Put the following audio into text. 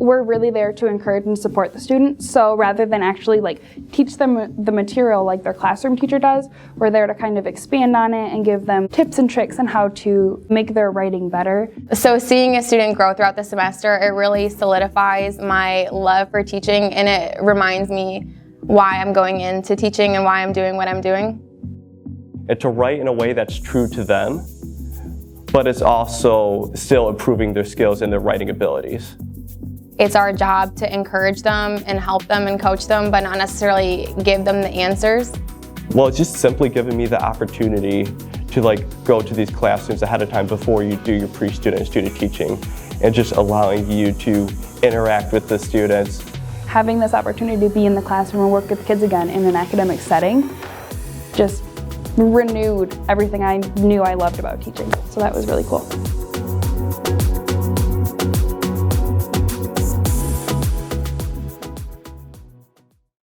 we're really there to encourage and support the students. So rather than actually teach them the material like their classroom teacher does, we're there to kind of expand on it and give them tips and tricks on how to make their writing better. So seeing a student grow throughout the semester, it really solidifies my love for teaching, and it reminds me why I'm going into teaching and why I'm doing what I'm doing. And to write in a way that's true to them, but it's also still improving their skills and their writing abilities. It's our job to encourage them and help them and coach them, but not necessarily give them the answers. Well, it's just simply giving me the opportunity to go to these classrooms ahead of time before you do your pre-student and student teaching, and just allowing you to interact with the students. Having this opportunity to be in the classroom and work with kids again in an academic setting just renewed everything I knew I loved about teaching. So that was really cool.